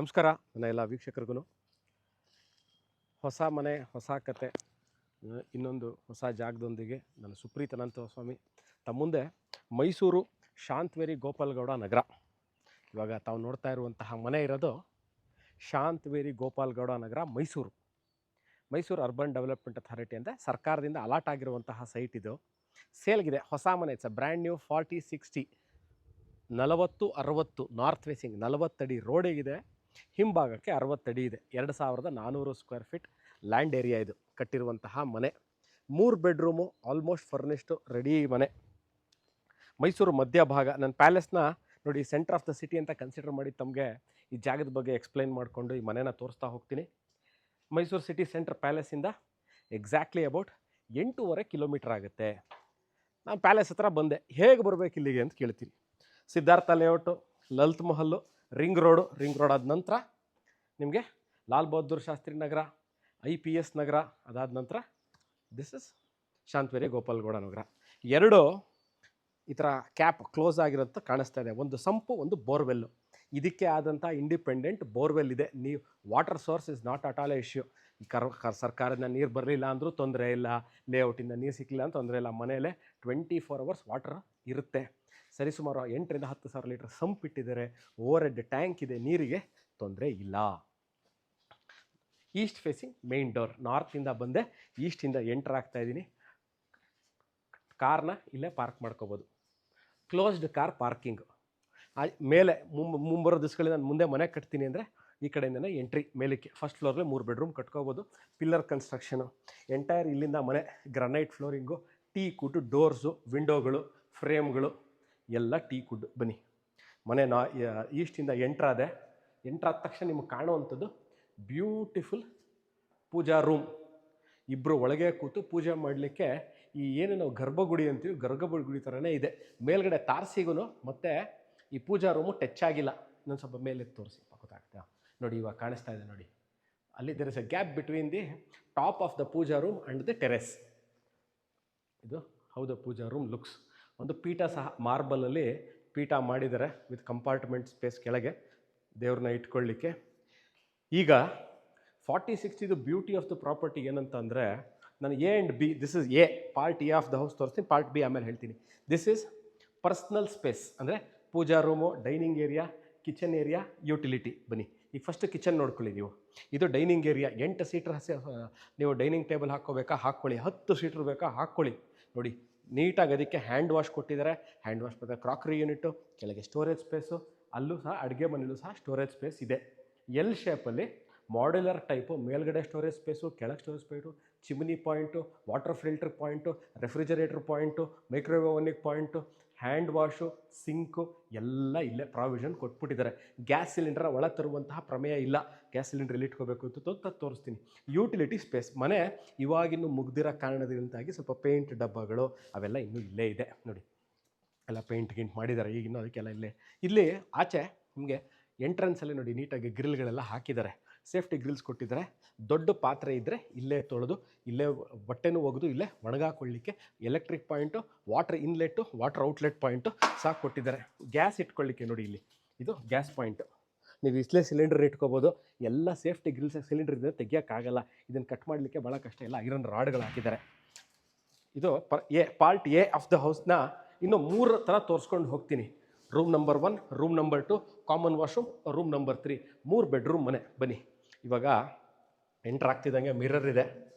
ನಮಸ್ಕಾರ ನನ್ನ ಎಲ್ಲ ವೀಕ್ಷಕರಿಗೂ ಹೊಸ ಮನೆ ಹೊಸ ಕತೆ ಇನ್ನೊಂದು ಹೊಸ ಜಾಗದೊಂದಿಗೆ ನಾನು ಸುಪ್ರೀತ್ ಅನಂತ ಸ್ವಾಮಿ ತಮ್ಮ ಮುಂದೆ ಮೈಸೂರು ಶಾಂತವೇರಿ ಗೋಪಾಲ್ಗೌಡ ನಗರ. ಇವಾಗ ತಾವು ನೋಡ್ತಾ ಇರುವಂತಹ ಮನೆ ಇರೋದು ಶಾಂತವೇರಿ ಗೋಪಾಲ್ಗೌಡ ನಗರ, ಮೈಸೂರು ಅರ್ಬನ್ ಡೆವಲಪ್ಮೆಂಟ್ ಅಥಾರಿಟಿ ಅಂತ ಸರ್ಕಾರದಿಂದ ಅಲಾಟ್ ಆಗಿರುವಂತಹ ಸೈಟ್. ಇದು ಸೇಲ್ಗಿದೆ, ಹೊಸ ಮನೆ. It's a brand new 40-60 40-60 north facing 40 ಅಡಿ ರೋಡಿಗಿದೆ, ಹಿಂಭಾಗಕ್ಕೆ 60 ಅಡಿ ಇದೆ. 2400 ಸ್ಕ್ವೇರ್ ಫೀಟ್ ಲ್ಯಾಂಡ್ ಏರಿಯಾ ಇದು ಕಟ್ಟಿರುವಂತಹ ಮನೆ. 3 ಬೆಡ್ರೂಮು, ಆಲ್ಮೋಸ್ಟ್ ಫರ್ನಿಶ್ಡು ರೆಡಿ ಮನೆ. ಮೈಸೂರು ಮಧ್ಯಭಾಗ. ನನ್ನ ಪ್ಯಾಲೇಸ್ನ ನೋಡಿ ಸೆಂಟರ್ ಆಫ್ ದ ಸಿಟಿ ಅಂತ ಕನ್ಸಿಡರ್ ಮಾಡಿ ತಮಗೆ ಈ ಜಾಗದ ಬಗ್ಗೆ ಎಕ್ಸ್ಪ್ಲೈನ್ ಮಾಡಿಕೊಂಡು ಈ ಮನೆನ ತೋರಿಸ್ತಾ ಹೋಗ್ತೀನಿ. ಮೈಸೂರು ಸಿಟಿ ಸೆಂಟರ್ ಪ್ಯಾಲೇಸಿಂದ ಎಕ್ಸಾಕ್ಟ್ಲಿ ಅಬೌಟ್ 8.5 ಕಿಲೋಮೀಟರ್ ಆಗುತ್ತೆ. ನಾನು ಪ್ಯಾಲೇಸ್ ಹತ್ರ ಬಂದೆ, ಹೇಗೆ ಬರಬೇಕು ಇಲ್ಲಿಗೆ ಅಂತ ಕೇಳ್ತೀನಿ. Siddhartha layout, Lalit Mahal, ring road ಆದ ನಂತರ ನಿಮಗೆ ಲಾಲ್ ಬಹದ್ದೂರ್ ಶಾಸ್ತ್ರಿ ನಗರ, IPS ನಗರ, ಅದಾದ ನಂತರ ದಿಸ್ ಇಸ್ ಶಾಂತವೇರಿ ಗೋಪಾಲ್ಗೌಡ ನಗರ. ಎರಡು ಈ ಥರ ಕ್ಯಾಪ್ ಕ್ಲೋಸ್ ಆಗಿರೋಂಥ ಕಾಣಿಸ್ತಾ ಇದೆ. ಒಂದು ಸಂಪು, ಒಂದು ಬೋರ್ವೆಲ್ಲು. ಇದಕ್ಕೆ ಆದಂಥ ಇಂಡಿಪೆಂಡೆಂಟ್ ಬೋರ್ವೆಲ್ ಇದೆ. ನೀವು water source is not at all A issue. ಈ ಸರ್ಕಾರದಿಂದ ನೀರು ಬರಲಿಲ್ಲ ಅಂದರೂ ತೊಂದರೆ ಇಲ್ಲ, ಲೇಔಟಿಂದ ನೀರು ಸಿಕ್ಕಲಿಲ್ಲ ಅಂತ ತೊಂದರೆ ಇಲ್ಲ. ಮನೆಯಲ್ಲೇ 24 ಅವರ್ಸ್ ವಾಟರ್ ಇರುತ್ತೆ. ಸರಿಸುಮಾರು 8,000-10,000 ಲೀಟರ್ ಸಂಪ್ ಇಟ್ಟಿದ್ದಾರೆ. ಓವರ್ ಹೆಡ್ ಟ್ಯಾಂಕ್ ಇದೆ, ನೀರಿಗೆ ತೊಂದರೆ ಇಲ್ಲ. East facing main door. ನಾರ್ತಿಂದ ಬಂದೆ, ಈಸ್ಟಿಂದ ಎಂಟರ್ ಆಗ್ತಾ ಇದ್ದೀನಿ. ಕಾರ್ನ ಇಲ್ಲೇ ಪಾರ್ಕ್ ಮಾಡ್ಕೋಬೋದು. Closed car parking. ಮೇಲೆ ಮುಂಬರೋ ದಿವಸಗಳಲ್ಲಿ ನಾನು ಮುಂದೆ ಮನೆ ಕಟ್ತೀನಿ ಅಂದರೆ ಈ ಕಡೆಯಿಂದನೇ ಎಂಟ್ರಿ ಮೇಲಕ್ಕೆ. ಫಸ್ಟ್ ಫ್ಲೋರ್ಗೆ 3 ಬೆಡ್ರೂಮ್ ಕಟ್ಕೋಬೋದು. Pillar construction. ಎಂಟೈರ್ ಇಲ್ಲಿಂದ ಮನೆ granite flooring, teak wood, doors, ವಿಂಡೋಗಳು, ಫ್ರೇಮ್ಗಳು ಎಲ್ಲ ಟೀ ಕುಡ್. ಬನ್ನಿ, ಮನೆ ಈಸ್ಟಿಂದ ಎಂಟ್ರಾದ ತಕ್ಷಣ ನಿಮಗೆ ಕಾಣುವಂಥದ್ದು ಬ್ಯೂಟಿಫುಲ್ ಪೂಜಾ ರೂಮ್. ಇಬ್ಬರು ಒಳಗೆ ಕೂತು ಪೂಜೆ ಮಾಡಲಿಕ್ಕೆ ಈ ಏನು ನಾವು ಗರ್ಭಗುಡಿ ಅಂತೀವಿ, ಗರ್ಭಗುಡಿ ಥರನೇ ಇದೆ. ಮೇಲ್ಗಡೆ ತಾರಸಿಗೂ ಮತ್ತು ಈ ಪೂಜಾ ರೂಮು ಟಚ್ ಆಗಿಲ್ಲ. ಇನ್ನೊಂದು ಸ್ವಲ್ಪ ಮೇಲೆ ತೋರಿಸಿ ಗೊತ್ತಾಗ್ತಾ ನೋಡಿ. ಇವಾಗ ಕಾಣಿಸ್ತಾ ಇದೆ ನೋಡಿ, ಅಲ್ಲಿ there is a gap between the top of the pooja room and the terrace. ಇದು how the pooja room looks. ಒಂದು ಪೀಠ ಸಹ ಮಾರ್ಬಲಲ್ಲಿ ಪೀಠ ಮಾಡಿದ್ದಾರೆ ವಿತ್ ಕಂಪಾರ್ಟ್ಮೆಂಟ್ ಸ್ಪೇಸ್ ಕೆಳಗೆ ದೇವ್ರನ್ನ ಇಟ್ಕೊಳ್ಳಿಕ್ಕೆ. ಈಗ 40-60 ಬ್ಯೂಟಿ ಆಫ್ ದ ಪ್ರಾಪರ್ಟಿ ಏನಂತ ಅಂದರೆ, ನಾನು A and B, this is a part. A of the house ತೋರಿಸ್ತೀನಿ, ಪಾರ್ಟ್ ಬಿ ಆಮೇಲೆ ಹೇಳ್ತೀನಿ. ದಿಸ್ ಈಸ್ ಪರ್ಸ್ನಲ್ ಸ್ಪೇಸ್, ಅಂದರೆ pooja room, dining area, kitchen area, utility. ಬನ್ನಿ, ಈಗ ಫಸ್ಟ್ ಕಿಚನ್ ನೋಡ್ಕೊಳ್ಳಿ ನೀವು. ಇದು ಡೈನಿಂಗ್ ಏರಿಯಾ. 8 ಸೀಟ್ರ್ ನೀವು ಡೈನಿಂಗ್ ಟೇಬಲ್ ಹಾಕ್ಕೋಬೇಕಾ ಹಾಕ್ಕೊಳ್ಳಿ, 10 ಸೀಟ್ರ್ ಬೇಕಾ ಹಾಕ್ಕೊಳ್ಳಿ. ನೋಡಿ ನೀಟಾಗಿ ಅದಕ್ಕೆ ಹ್ಯಾಂಡ್ ವಾಶ್ ಕೊಟ್ಟಿದ್ದಾರೆ. ಹ್ಯಾಂಡ್ ವಾಶ್ ಮತ್ತು ಕ್ರಾಕರಿ ಯೂನಿಟು, ಕೆಳಗೆ ಸ್ಟೋರೇಜ್ ಸ್ಪೇಸು, ಅಲ್ಲೂ ಸಹ ಅಡುಗೆ ಮನೆಯಲ್ಲೂ ಸಹ ಸ್ಟೋರೇಜ್ ಸ್ಪೇಸ್ ಇದೆ. ಎಲ್ ಶೇಪಲ್ಲಿ ಮಾಡ್ಯುಲರ್ ಟೈಪು. ಮೇಲ್ಗಡೆ ಸ್ಟೋರೇಜ್ ಸ್ಪೇಸು, ಕೆಳಗೆ storage space, chimney point, water filter point, refrigerator point, microwave ಓವನಿಗೆ ಪಾಯಿಂಟು, ಹ್ಯಾಂಡ್ ವಾಶು, ಸಿಂಕು ಎಲ್ಲ ಇಲ್ಲೇ ಪ್ರಾವಿಷನ್ ಕೊಟ್ಬಿಟ್ಟಿದ್ದಾರೆ. ಗ್ಯಾಸ್ ಸಿಲಿಂಡರ್ ಒಳ ತರುವಂತಹ ಪ್ರಮೇಯ ಇಲ್ಲ. ಗ್ಯಾಸ್ ಸಿಲಿಂಡರ್ ಎಲ್ಲಿ ಇಟ್ಕೋಬೇಕು ಅಂತ ತೋರಿಸ್ತೀನಿ. Utility space. ಮನೆ ಇವಾಗಿನ್ನೂ ಮುಗ್ದಿರೋ ಕಾರಣದಿಂದಾಗಿ ಸ್ವಲ್ಪ ಪೇಂಟ್ ಡಬ್ಬಗಳು ಅವೆಲ್ಲ ಇನ್ನೂ ಇಲ್ಲೇ ಇದೆ ನೋಡಿ. ಎಲ್ಲ ಪೇಂಟ್ ಮಾಡಿದ್ದಾರೆ ಈಗಿನ್ನೂ, ಅದಕ್ಕೆಲ್ಲ ಇಲ್ಲಿ ಆಚೆ ನಿಮಗೆ ಎಂಟ್ರೆನ್ಸಲ್ಲಿ ನೋಡಿ ನೀಟಾಗಿ ಗ್ರಿಲ್ಗಳೆಲ್ಲ ಹಾಕಿದ್ದಾರೆ. ಸೇಫ್ಟಿ ಗ್ರಿಲ್ಸ್ ಕೊಟ್ಟಿದ್ದಾರೆ. ದೊಡ್ಡ ಪಾತ್ರೆ ಇದ್ದರೆ ಇಲ್ಲೇ ತೊಳೆದು ಇಲ್ಲೇ ಬಟ್ಟೆನೂ ಒಗೆದು ಇಲ್ಲೇ ಒಣಗಾಕೊಳ್ಳಿಕ್ಕೆ electric point, water inlet, water outlet point ಸಾಕು ಕೊಟ್ಟಿದ್ದಾರೆ. ಗ್ಯಾಸ್ ಇಟ್ಕೊಳ್ಳಿಕ್ಕೆ ನೋಡಿ, ಇಲ್ಲಿ ಇದು ಗ್ಯಾಸ್ ಪಾಯಿಂಟು. ನೀವು ಇಲ್ಲೇ ಸಿಲಿಂಡರ್ ಇಟ್ಕೋಬೋದು. ಎಲ್ಲ ಸೇಫ್ಟಿ ಗ್ರಿಲ್ಸ್. ಸಿಲಿಂಡರ್ ಇದ್ದರೆ ತೆಗಿಯೋಕ್ಕಾಗಲ್ಲ. ಇದನ್ನು ಕಟ್ ಮಾಡಲಿಕ್ಕೆ ಭಾಳ ಕಷ್ಟ. ಎಲ್ಲ ಐರನ್ ರಾಡ್ಗಳು ಹಾಕಿದ್ದಾರೆ. ಇದು ಪಾರ್ಟ್ ಎ ಆಫ್ ದ ಹೌಸ್ನ ಇನ್ನೂ 3 ಥರ ತೋರಿಸ್ಕೊಂಡು ಹೋಗ್ತೀನಿ. Room number 1, room number 2, common washroom, room number 3. 3 bedroom ಮನೆ. ಬನ್ನಿ, ಇವಾಗ ಎಂಟ್ರ್ ಆಗ್ತಿದ್ದಂಗೆ ಮಿರರ್ ಇದೆ.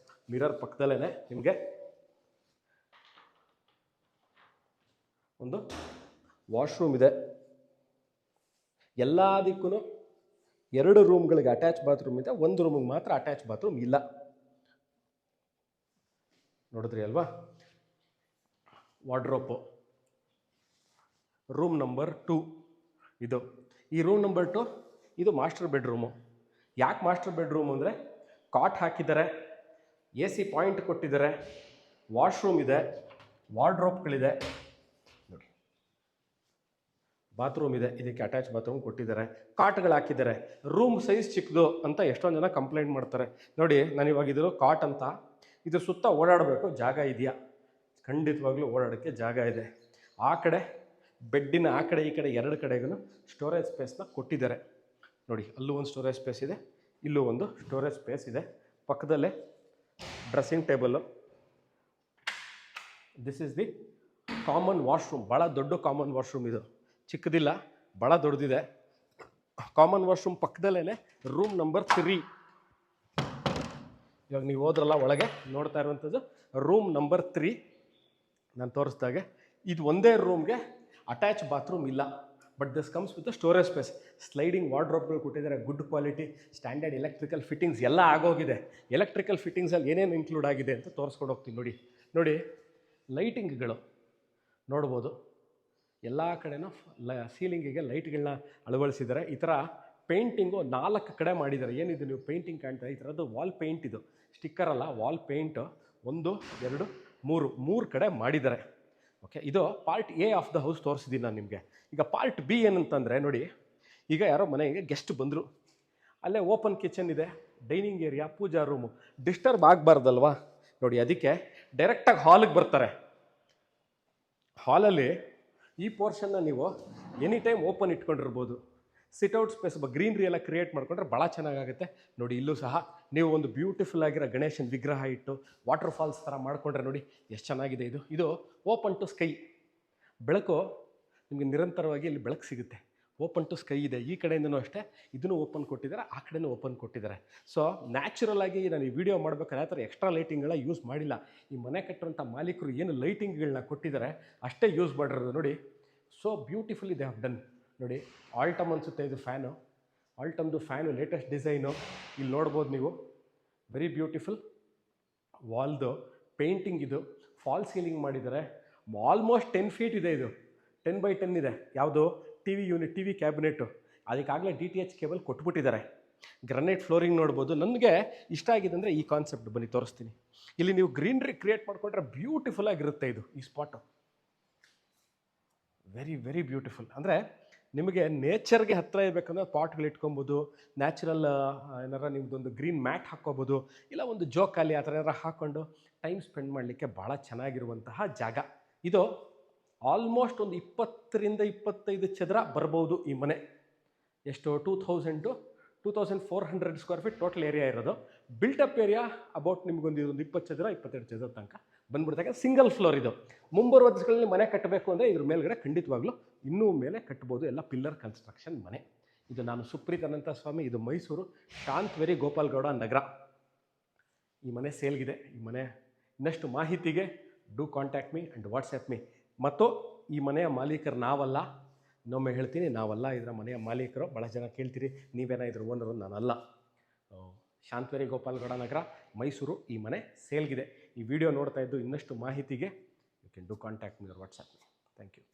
ಮಿರರ್ ಪಕ್ಕದಲ್ಲೇ ನಿಮಗೆ ಒಂದು ವಾಶ್ರೂಮ್ ಇದೆ. ಎಲ್ಲದಕ್ಕೂ 2 ರೂಮ್ಗಳಿಗೆ ಅಟ್ಯಾಚ್ ಬಾತ್ರೂಮ್ ಇದೆ. 1 ರೂಮಿಗೆ ಮಾತ್ರ ಅಟ್ಯಾಚ್ ಬಾತ್ರೂಮ್ ಇಲ್ಲ. ನೋಡಿದ್ರಿ ಅಲ್ವಾ? ವಾರ್ಡ್ರೋಪು. ರೂಮ್ ನಂಬರ್ 2 ಇದು. ಈ ರೂಮ್ ನಂಬರ್ 2 ಇದು ಮಾಸ್ಟರ್ ಬೆಡ್ರೂಮು. ಯಾಕೆ ಮಾಸ್ಟರ್ ಬೆಡ್ರೂಮ್ ಅಂದರೆ, ಕಾಟ್ ಹಾಕಿದ್ದಾರೆ, AC ಪಾಯಿಂಟ್ ಕೊಟ್ಟಿದ್ದಾರೆ, ವಾಶ್ರೂಮ್ ಇದೆ, ವಾರ್ಡ್ರೋಪ್ಗಳಿದೆ ನೋಡಿ, ಬಾತ್ರೂಮ್ ಇದೆ. ಇದಕ್ಕೆ ಅಟ್ಯಾಚ್ ಬಾತ್ರೂಮ್ ಕೊಟ್ಟಿದ್ದಾರೆ, ಕಾಟ್ಗಳು ಹಾಕಿದ್ದಾರೆ. ರೂಮ್ ಸೈಜ್ ಚಿಕ್ಕದು ಅಂತ ಎಷ್ಟೊಂದು ಜನ ಕಂಪ್ಲೇಂಟ್ ಮಾಡ್ತಾರೆ. ನೋಡಿ, ನಾನು ಇವಾಗ ಇದು ಕಾಟ್ ಅಂತ, ಇದ್ರ ಸುತ್ತ ಓಡಾಡಬೇಕು, ಜಾಗ ಇದೆಯಾ? ಖಂಡಿತವಾಗ್ಲೂ ಓಡಾಡೋಕ್ಕೆ ಜಾಗ ಇದೆ. ಆ ಕಡೆ ಬೆಡ್ಡಿನ ಆ ಕಡೆ ಈ ಕಡೆ 2 ಕಡೆಗೂ ಸ್ಟೋರೇಜ್ ಸ್ಪೇಸ್ನ ಕೊಟ್ಟಿದ್ದಾರೆ. ನೋಡಿ, ಅಲ್ಲೂ ಒಂದು ಸ್ಟೋರೇಜ್ ಸ್ಪೇಸ್ ಇದೆ, ಇಲ್ಲೂ ಒಂದು ಸ್ಟೋರೇಜ್ ಸ್ಪೇಸ್ ಇದೆ. ಪಕ್ಕದಲ್ಲೇ dressing table. This is the common washroom. ಭಾಳ ದೊಡ್ಡ ಕಾಮನ್ ವಾಶ್ರೂಮ್ ಇದು, ಚಿಕ್ಕದಿಲ್ಲ, ಭಾಳ ದೊಡ್ಡದಿದೆ. ಕಾಮನ್ ವಾಶ್ರೂಮ್ ಪಕ್ಕದಲ್ಲೇ ರೂಮ್ ನಂಬರ್ 3. ಇವಾಗ ನೀವು ಹೋದ್ರಲ್ಲ ಒಳಗೆ ನೋಡ್ತಾ ಇರುವಂಥದ್ದು ರೂಮ್ ನಂಬರ್ 3. ನಾನು ತೋರಿಸ್ದಾಗೆ ಇದು ಒಂದೇ ರೂಮ್ಗೆ ಅಟ್ಯಾಚ್ ಬಾತ್ರೂಮ್ ಇಲ್ಲ, but this comes with storage space. Sliding ವಾರ್ಡ್ರೋಬ್ಗಳು ಕೊಟ್ಟಿದ್ದಾರೆ, good quality, standard electrical fittings ಎಲ್ಲ ಆಗೋಗಿದೆ. ಎಲೆಕ್ಟ್ರಿಕಲ್ ಫಿಟ್ಟಿಂಗ್ಸಲ್ಲಿ ಏನೇನು ಇನ್ಕ್ಲೂಡ್ ಆಗಿದೆ ಅಂತ ತೋರಿಸ್ಕೊಂಡು ಹೋಗ್ತೀನಿ. ನೋಡಿ ಲೈಟಿಂಗ್ಗಳು ನೋಡ್ಬೋದು, ಎಲ್ಲ ಕಡೆನೂ ಸೀಲಿಂಗಿಗೆ ಲೈಟ್ಗಳನ್ನ ಅಳವಡಿಸಿದ್ದಾರೆ. ಈ ಥರ ಪೇಂಟಿಂಗು 4 ಕಡೆ ಮಾಡಿದ್ದಾರೆ. ಏನಿದು ನೀವು ಪೇಂಟಿಂಗ್ ಕಾಣ್ತಾ ಈ ಥರದ್ದು ವಾಲ್ ಪೇಂಟ್, ಇದು ಸ್ಟಿಕ್ಕರ್ ಅಲ್ಲ, ವಾಲ್ ಪೇಂಟು 1 2 3 ಕಡೆ ಮಾಡಿದ್ದಾರೆ. ಓಕೆ, ಇದು part A of the house ತೋರಿಸಿದ್ದೀನಿ ನಾನು ನಿಮಗೆ. ಈಗ ಪಾರ್ಟ್ ಬಿ ಏನಂತಂದರೆ ನೋಡಿ, ಈಗ ಯಾರೋ ಮನೆಗೆ ಗೆಸ್ಟ್ ಬಂದರು, ಅಲ್ಲೇ ಓಪನ್ ಕಿಚನ್ ಇದೆ, dining area, pooja room, disturb ಆಗಬಾರ್ದಲ್ವಾ. ನೋಡಿ, ಅದಕ್ಕೆ ಡೈರೆಕ್ಟಾಗಿ ಹಾಲಿಗೆ ಬರ್ತಾರೆ. ಹಾಲಲ್ಲಿ ಈ ಪೋರ್ಷನ್ನ ನೀವು ಎನಿ ಟೈಮ್ ಓಪನ್ ಇಟ್ಕೊಂಡಿರ್ಬೋದು. ಸಿಟ್ಔಟ್ ಸ್ಪೇಸ್, ಗ್ರೀನ್ರಿ ಎಲ್ಲ ಕ್ರಿಯೇಟ್ ಮಾಡ್ಕೊಂಡ್ರೆ ಭಾಳ ಚೆನ್ನಾಗಾಗುತ್ತೆ. ನೋಡಿ, ಇಲ್ಲೂ ಸಹ ನೀವು ಒಂದು ಬ್ಯೂಟಿಫುಲ್ ಆಗಿರೋ ಗಣೇಶನ ವಿಗ್ರಹ ಇಟ್ಟು ವಾಟರ್ ಫಾಲ್ಸ್ ಥರ ಮಾಡಿಕೊಂಡ್ರೆ ನೋಡಿ ಎಷ್ಟು ಚೆನ್ನಾಗಿದೆ. ಇದು ಓಪನ್ ಟು ಸ್ಕೈ, ಬೆಳಕು ನಿಮಗೆ ನಿರಂತರವಾಗಿ ಇಲ್ಲಿ ಬೆಳಕು ಸಿಗುತ್ತೆ. ಓಪನ್ ಟು ಸ್ಕೈ ಇದೆ. ಈ ಕಡೆಯಿಂದನೂ ಅಷ್ಟೇ, ಇದನ್ನು ಓಪನ್ ಕೊಟ್ಟಿದ್ದಾರೆ, ಆ ಕಡೆನೂ ಓಪನ್ ಕೊಟ್ಟಿದ್ದಾರೆ. ಸೊ ನ್ಯಾಚುರಲ್ ಆಗಿ ನಾನು ಈ ವಿಡಿಯೋ ಮಾಡಬೇಕಾದ್ರೆ ಆ ಥರ ಎಕ್ಸ್ಟ್ರಾ ಲೈಟಿಂಗ್ಗಳ ಯೂಸ್ ಮಾಡಿಲ್ಲ. ಈ ಮನೆ ಕಟ್ಟಿರೋಂಥ ಮಾಲೀಕರು ಏನು ಲೈಟಿಂಗ್ಗಳನ್ನ ಕೊಟ್ಟಿದ್ದಾರೆ ಅಷ್ಟೇ ಯೂಸ್ ಮಾಡಿರೋದು. ನೋಡಿ, so beautifully they have done. ನೋಡಿ, ಆಲ್ಟಮ್ ಅನಿಸುತ್ತೆ ಇದು ಫ್ಯಾನು, ಆಲ್ಟಮ್ದು ಫ್ಯಾನು ಲೇಟೆಸ್ಟ್ ಡಿಸೈನು ಇಲ್ಲಿ ನೋಡ್ಬೋದು ನೀವು. Very beautiful. ವಾಲ್ದು ಪೇಂಟಿಂಗ್, ಇದು ಫಾಲ್ ಸೀಲಿಂಗ್ ಮಾಡಿದ್ದಾರೆ. ಆಲ್ಮೋಸ್ಟ್ 10 ಫೀಟ್ ಇದೆ, ಇದು 10x10 ಇದೆ. ಯಾವುದು ಟಿ ವಿ ಕ್ಯಾಬಿನೆಟು, ಅದಕ್ಕಾಗಲೇ DTH ಕೇಬಲ್ ಕೊಟ್ಬಿಟ್ಟಿದ್ದಾರೆ. ಗ್ರನೈಟ್ ಫ್ಲೋರಿಂಗ್ ನೋಡ್ಬೋದು. ನನಗೆ ಇಷ್ಟ ಆಗಿದೆ ಅಂದರೆ ಈ ಕಾನ್ಸೆಪ್ಟ್, ಬನ್ನಿ ತೋರಿಸ್ತೀನಿ. ಇಲ್ಲಿ ನೀವು ಗ್ರೀನ್ರಿ ಕ್ರಿಯೇಟ್ ಮಾಡಿಕೊಂಡ್ರೆ ಬ್ಯೂಟಿಫುಲ್ ಆಗಿರುತ್ತೆ ಈ ಸ್ಪಾಟು. Very very beautiful. ಅಂದರೆ ನಿಮಗೆ ನೇಚರ್ಗೆ ಹತ್ತಿರ ಇರಬೇಕಂದ್ರೆ ಪಾಟ್ಗಳು ಇಟ್ಕೊಬೋದು, ನ್ಯಾಚುರಲ್ ಏನಾರ ನಿಮ್ಮದೊಂದು ಗ್ರೀನ್ ಮ್ಯಾಟ್ ಹಾಕ್ಕೋಬೋದು, ಇಲ್ಲ ಒಂದು ಜೋಕಾಲಿ ಆ ಥರ ಏನಾರ ಹಾಕ್ಕೊಂಡು ಟೈಮ್ ಸ್ಪೆಂಡ್ ಮಾಡಲಿಕ್ಕೆ ಭಾಳ ಚೆನ್ನಾಗಿರುವಂತಹ ಜಾಗ ಇದು. ಆಲ್ಮೋಸ್ಟ್ ಒಂದು 20-25 ಚದರ ಬರ್ಬೋದು ಈ ಮನೆ. ಎಷ್ಟು 2400 ಸ್ಕ್ವೇರ್ ಫೀಟ್ ಟೋಟಲ್ ಏರಿಯಾ ಇರೋದು. ಬಿಲ್ಟಪ್ ಏರಿಯಾ ಅಬೌಟ್ ನಿಮ್ಗೊಂದು 20 ಚದರ 22 ಚದರ ತನಕ ಬಂದ್ಬಿಡ್ತಾಗ. ಸಿಂಗಲ್ ಫ್ಲೋರ್ ಇದು. ಮುಂಬರುವ ದಿವಸಗಳಲ್ಲಿ ಮನೆ ಕಟ್ಟಬೇಕು ಅಂದರೆ ಇದ್ರ ಮೇಲ್ಗಡೆ ಖಂಡಿತವಾಗ್ಲೂ ಇನ್ನೂ ಮೇಲೆ ಕಟ್ಬೋದು. ಎಲ್ಲ ಪಿಲ್ಲರ್ ಕನ್ಸ್ಟ್ರಕ್ಷನ್ ಮನೆ ಇದು. ನಾನು ಸುಪ್ರೀತ್ ಅನಂತ ಸ್ವಾಮಿ, ಇದು ಮೈಸೂರು ಶಾಂತವೇರಿ ಗೋಪಾಲ್ಗೌಡ ನಗರ. ಈ ಮನೆ ಸೇಲ್ಗಿದೆ. ಈ ಮನೆ ಇನ್ನಷ್ಟು ಮಾಹಿತಿಗೆ do contact me and WhatsApp me. ಮತ್ತು ಈ ಮನೆಯ ಮಾಲೀಕರು ನಾವಲ್ಲ, ಇನ್ನೊಮ್ಮೆ ಹೇಳ್ತೀನಿ, ನಾವಲ್ಲ ಇದರ ಮನೆಯ ಮಾಲೀಕರು. ಭಾಳ ಜನ ಕೇಳ್ತೀರಿ ನೀವೇನ ಇದ್ರ ಓನರು, ನಾನಲ್ಲ. ಶಾಂತವೇರಿ ಗೋಪಾಲ್ಗೌಡ ನಗರ, ಮೈಸೂರು. ಈ ಮನೆ ಸೇಲ್ಗಿದೆ. ಈ ವಿಡಿಯೋ ನೋಡ್ತಾ ಇದ್ದು ಇನ್ನಷ್ಟು ಮಾಹಿತಿಗೆ you can do contact me or WhatsApp me. Thank you.